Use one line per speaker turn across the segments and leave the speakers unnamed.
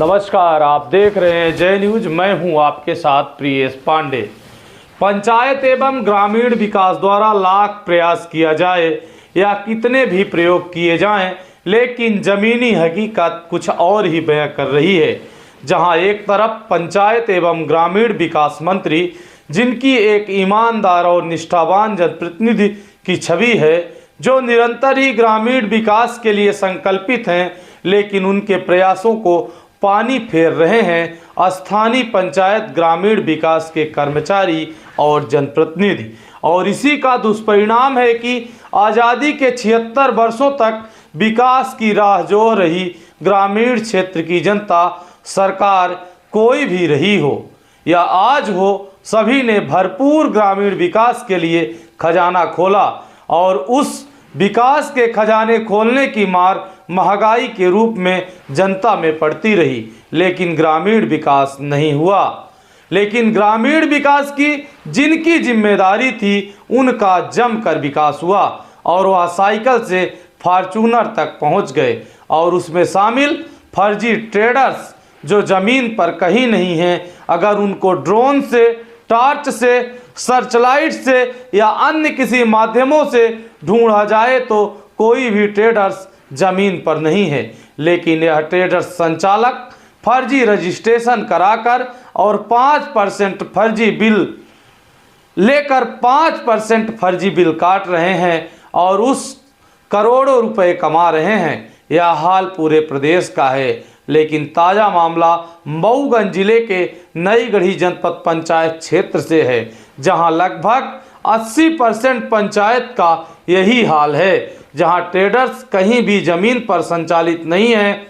नमस्कार, आप देख रहे हैं जय न्यूज। मैं हूं आपके साथ प्रियेश पांडे। पंचायत एवं ग्रामीण विकास द्वारा लाख प्रयास किया जाए या कितने भी प्रयोग किए जाएं, लेकिन जमीनी हकीकत कुछ और ही बयां कर रही है। जहां एक तरफ पंचायत एवं ग्रामीण विकास मंत्री, जिनकी एक ईमानदार और निष्ठावान जनप्रतिनिधि की छवि है, जो निरंतर ही ग्रामीण विकास के लिए संकल्पित हैं, लेकिन उनके प्रयासों को पानी फेर रहे हैं स्थानीय पंचायत ग्रामीण विकास के कर्मचारी और जनप्रतिनिधि। और इसी का दुष्परिणाम है कि आज़ादी के 76 वर्षों तक विकास की राह जोह रही ग्रामीण क्षेत्र की जनता, सरकार कोई भी रही हो या आज हो, सभी ने भरपूर ग्रामीण विकास के लिए खजाना खोला और उस विकास के खजाने खोलने की मार महंगाई के रूप में जनता में पड़ती रही, लेकिन ग्रामीण विकास नहीं हुआ। लेकिन ग्रामीण विकास की जिनकी जिम्मेदारी थी, उनका जमकर विकास हुआ और वह साइकिल से फॉर्च्यूनर तक पहुंच गए। और उसमें शामिल फर्जी ट्रेडर्स जो जमीन पर कहीं नहीं हैं, अगर उनको ड्रोन से, टॉर्च से, सर्चलाइट से या अन्य किसी माध्यमों से ढूंढा जाए तो कोई भी ट्रेडर्स जमीन पर नहीं है। लेकिन यह ट्रेडर्स संचालक फर्जी रजिस्ट्रेशन कराकर और 5% फर्जी बिल लेकर 5% फर्जी बिल काट रहे हैं और उस करोड़ों रुपए कमा रहे हैं। यह हाल पूरे प्रदेश का है। लेकिन ताज़ा मामला मऊगंज जिले के नई गढ़ी जनपद पंचायत क्षेत्र से है, जहां लगभग 80% पंचायत का यही हाल है, जहां ट्रेडर्स कहीं भी जमीन पर संचालित नहीं हैं,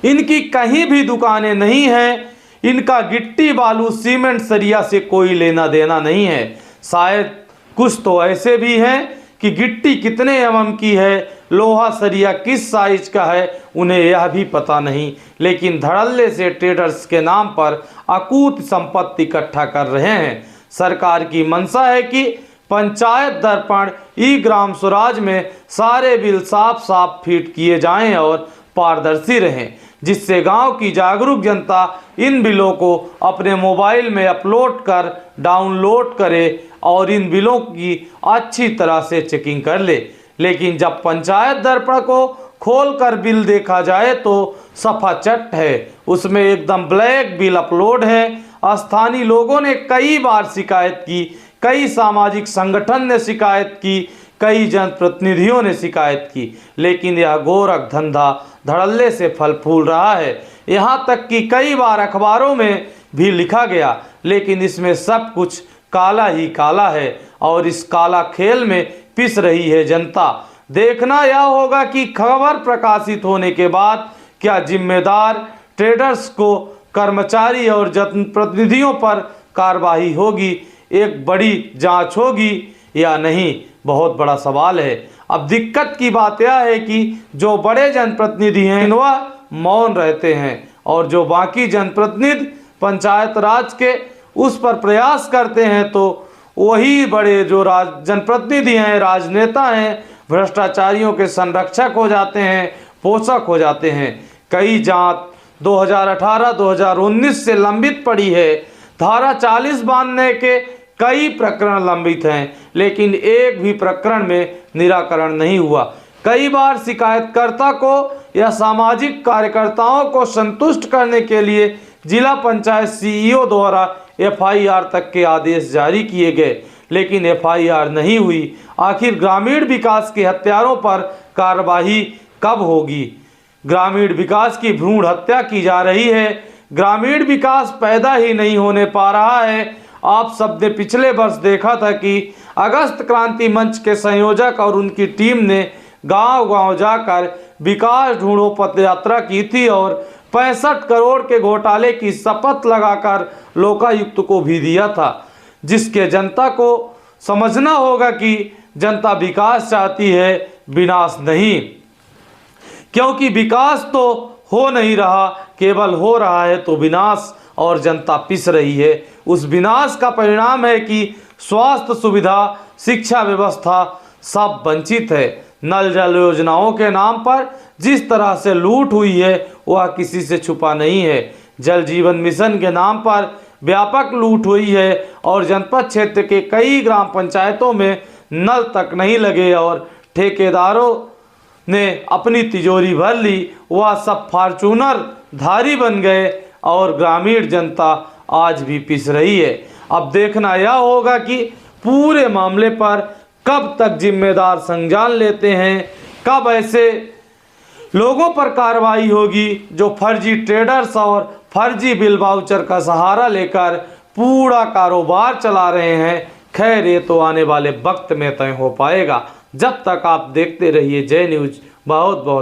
इनकी कहीं भी दुकानें नहीं हैं, इनका गिट्टी बालू सीमेंट सरिया से कोई लेना देना नहीं है। शायद कुछ तो ऐसे भी हैं कि गिट्टी कितने एमएम की है, लोहा सरिया किस साइज का है, उन्हें यह भी पता नहीं, लेकिन धड़ल्ले से ट्रेडर्स के नाम पर अकूत संपत्ति इकट्ठा कर रहे हैं। सरकार की मंशा है कि पंचायत दर्पण ई ग्राम स्वराज में सारे बिल साफ साफ फीड किए जाएं और पारदर्शी रहें, जिससे गांव की जागरूक जनता इन बिलों को अपने मोबाइल में अपलोड कर डाउनलोड करे और इन बिलों की अच्छी तरह से चेकिंग कर ले। लेकिन जब पंचायत दर्पण को खोलकर बिल देखा जाए तो सफा चट है, उसमें एकदम ब्लैक बिल अपलोड है। स्थानीय लोगों ने कई बार शिकायत की, कई सामाजिक संगठन ने शिकायत की, कई जनप्रतिनिधियों ने शिकायत की, लेकिन यह गोरख धंधा धड़ल्ले से फल फूल रहा है। यहाँ तक कि कई बार अखबारों में भी लिखा गया, लेकिन इसमें सब कुछ काला ही काला है और इस काला खेल में पिस रही है जनता। देखना यह होगा कि खबर प्रकाशित होने के बाद क्या जिम्मेदार ट्रेडर्स को, कर्मचारी और जनप्रतिनिधियों पर कार्रवाई होगी, एक बड़ी जांच होगी या नहीं, बहुत बड़ा सवाल है। अब दिक्कत की बात यह है कि जो बड़े जनप्रतिनिधि हैं वह मौन रहते हैं और जो बाकी जनप्रतिनिधि पंचायत राज के उस पर प्रयास करते हैं तो वही बड़े जो जनप्रतिनिधि हैं, राजनेता हैं, भ्रष्टाचारियों के संरक्षक हो जाते हैं, पोषक हो जाते हैं। कई जांच 2018-2019 से लंबित पड़ी है। धारा 40 बांधने के कई प्रकरण लंबित हैं, लेकिन एक भी प्रकरण में निराकरण नहीं हुआ। कई बार शिकायतकर्ता को या सामाजिक कार्यकर्ताओं को संतुष्ट करने के लिए जिला पंचायत सीईओ द्वारा एफआईआर तक के आदेश जारी किए गए, लेकिन एफआईआर नहीं हुई। आखिर ग्रामीण विकास के हत्यारों पर कार्रवाई कब होगी? ग्रामीण विकास की भ्रूण हत्या की जा रही है। ग्रामीण विकास पैदा ही नहीं होने पा रहा है। आप सबने पिछले वर्ष देखा था कि अगस्त क्रांति मंच के संयोजक और उनकी टीम ने गांव-गांव जाकर विकास ढूंढो पदयात्रा की थी और 65 करोड़ के घोटाले की शपथ लगाकर लोकायुक्त को भी दिया था, जिसके जनता को समझना होगा कि जनता विकास चाहती है, विनाश नहीं। क्योंकि विकास तो हो नहीं रहा, केवल हो रहा है तो विनाश, और जनता पिस रही है। उस विनाश का परिणाम है कि स्वास्थ्य सुविधा, शिक्षा व्यवस्था सब वंचित है। नल जल योजनाओं के नाम पर जिस तरह से लूट हुई है वह किसी से छुपा नहीं है। जल जीवन मिशन के नाम पर व्यापक लूट हुई है और जनपद क्षेत्र के कई ग्राम पंचायतों में नल तक नहीं लगे और ठेकेदारों ने अपनी तिजोरी भर ली। वह सब फॉर्चूनर धारी बन गए और ग्रामीण जनता आज भी पिस रही है। अब देखना यह होगा कि पूरे मामले पर कब तक जिम्मेदार संज्ञान लेते हैं, कब ऐसे लोगों पर कार्रवाई होगी जो फर्जी ट्रेडर्स और फर्जी बिल वाउचर का सहारा लेकर पूरा कारोबार चला रहे हैं। खैर, ये तो आने वाले वक्त में तय हो पाएगा। जब तक आप देखते रहिए जय न्यूज़। बहुत बहुत